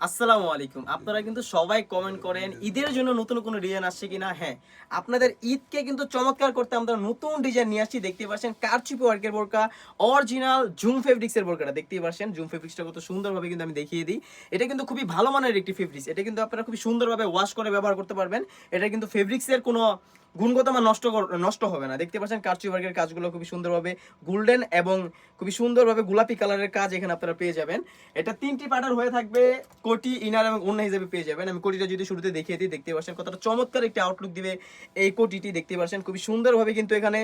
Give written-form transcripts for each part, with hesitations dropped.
আসসালামু আলাইকুম। আপনারা কিন্তু সবাই কমেন্ট করেন ঈদের জন্য নতুন কোনো ডিজাইন আসছে কিনা। হ্যাঁ, আপনাদের ঈদকে কিন্তু চমৎকার করতে আমরা নতুন ডিজাইন নিয়ে আসছি। দেখতেই পাচ্ছেন কারচুপি ওয়ার্কের বোরকা, অরিজিনাল জুম ফেব্রিক্সের বোরকাটা দেখতেই পাচ্ছেন। জুম ফেব্রিক্সটা কত সুন্দরভাবে কিন্তু আমি দেখিয়ে দিই। এটা কিন্তু খুবই ভালো মানের একটি ফেব্রিক্স। এটা কিন্তু আপনারা খুবই সুন্দরভাবে ওয়াশ করে ব্যবহার করতে পারবেন। এটা কিন্তু ফেব্রিক্সের কোনো গুণগত মান নষ্ট হবে না। দেখতে পাচ্ছেন কারচুপি ওয়ার্কের কাজগুলো খুবই সুন্দরভাবে গোল্ডেন এবং খুবই সুন্দরভাবে গোলাপি কালারের কাজ এখানে আপনারা পেয়ে যাবেন। এটা 3টি পার্টের হয়ে থাকবে, কোটি, ইনার এবং ওড়না হিসেবে পেয়ে যাবেন। আমি কোটিটা যদি শুরুতে দেখিয়ে দিই, দেখতে পাচ্ছেন কতটা চমৎকার একটি আউটলুক দিবে এই কোটিটি। দেখতে পাচ্ছেন খুবই সুন্দরভাবে কিন্তু এখানে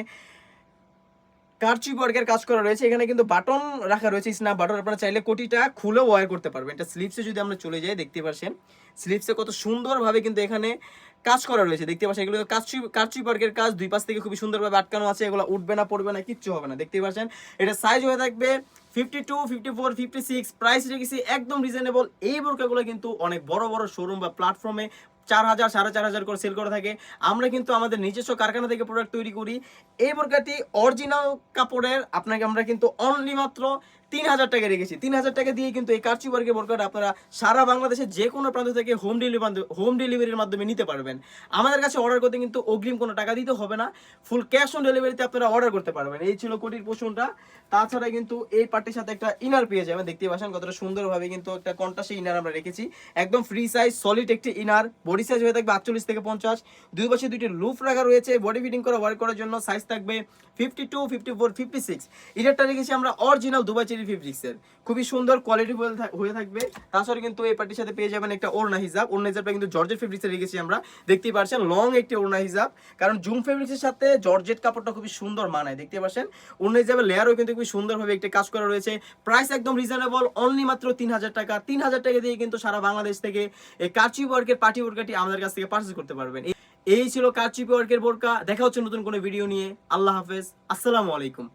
কারচুপি ওয়ার্কের কাজ করা রয়েছে। এখানে কিন্তু বাটন রাখা রয়েছে, স্ন্যাপ বাটন। আপনারা চাইলে কোটিটা খুলেও ওয়্যার করতে পারবেন। এটা স্লিপসে যদি আমরা চলে যাই, দেখতে পাচ্ছেন স্লিপসে কত সুন্দরভাবে কিন্তু এখানে কাজ করা রয়েছে। দেখতে পাচ্ছেন এগুলো কারচুপি ওয়ার্কের কাজ, দুই পাশ থেকে খুবই সুন্দরভাবে আটকানো আছে। এগুলো উঠবে না, পড়বে না, কিচ্ছু হবে না। দেখতে পাচ্ছেন এটা সাইজ হয়ে থাকবে 52, 54, 56। প্রাইস রেখেছি একদম রিজনেবল। এই বোরকাগুলো কিন্তু অনেক বড় বড় শোরুম বা প্ল্যাটফর্মে 4,000, 4,500 করে সেল করে থাকে। আমরা কিন্তু আমাদের নিজস্ব কারখানা থেকে প্রোডাক্ট তৈরি করি। এই বোরকাটি অরিজিনাল কাপড়ের, আপনাকে আমরা কিন্তু অনলি মাত্র 3,000 টাকা রেখেছি। 3,000 টাকা দিয়ে কিন্তু এই কারচুপি ওয়ার্কের বোরকাটা আপনারা সারা বাংলাদেশের যে কোনো প্রান্ত থেকে হোম ডেলিভারির মাধ্যমে নিতে পারবেন। আমাদের কাছে অর্ডার করতে কিন্তু অগ্রিম কোনো টাকা দিতে হবে না, ফুল ক্যাশ অন ডেলিভারিতে আপনারা অর্ডার করতে পারবেন। এই ছিল কোটির পোষণটা। তাছাড়া কিন্তু এই পার্টির সাথে একটা ইনার পেয়ে যাবেন। দেখতে পাচ্ছেন কতটা সুন্দরভাবে কিন্তু একটা কন্ট্রাস্টে ইনার আমরা রেখেছি। একদম ফ্রি সাইজ সলিড একটি ইনার। বডি সাইজ হয়ে থাকবে 48 থেকে 50। দুই পাশে দুইটি লুপ রাখা রয়েছে বডি ফিটিং করে ওয়ার্ক করার জন্য। সাইজ থাকবে 52, 54, 56। ইনারটা রেখেছি আমরা অরিজিনাল দুবাই চেরি ফেব্রিক্সের, খুবই সুন্দর কোয়ালিটি হয়ে থাকবে। তাছাড়া কিন্তু এই পার্টির সাথে পেয়ে যাবেন একটা ওড়না হিজাব। ওড়না হিজাবটা কিন্তু জর্জেট ফেব্রিক্সের রেখেছি আমরা। দেখতেই পাচ্ছেন লং একটি ওড়না হিজাব, কারণ জুম ফেব্রিক্সের সাথে জর্জেট কাপড়টা খুবই সুন্দর মানায়। দেখতে পাচ্ছেন ওড়না হিজাবের লেয়ারও কিন্তু খুবই সুন্দরভাবে একটা কাজ করা রয়েছে। প্রাইস একদম রিজনেবল, অনলি মাত্র 3,000 টাকা। 3,000 টাকা দিয়ে কিন্তু সারা বাংলাদেশ থেকে এই কারচুপি ওয়ার্কের পার্টি বোরকাটি আমাদের কাছ থেকে পারচেজ করতে পারবেন। এই ছিল কারচুপি ওয়ার্কের বোরকা। দেখা হচ্ছে নতুন কোনো ভিডিও নিয়ে। আল্লাহ হাফেজ, আসসালামু আলাইকুম।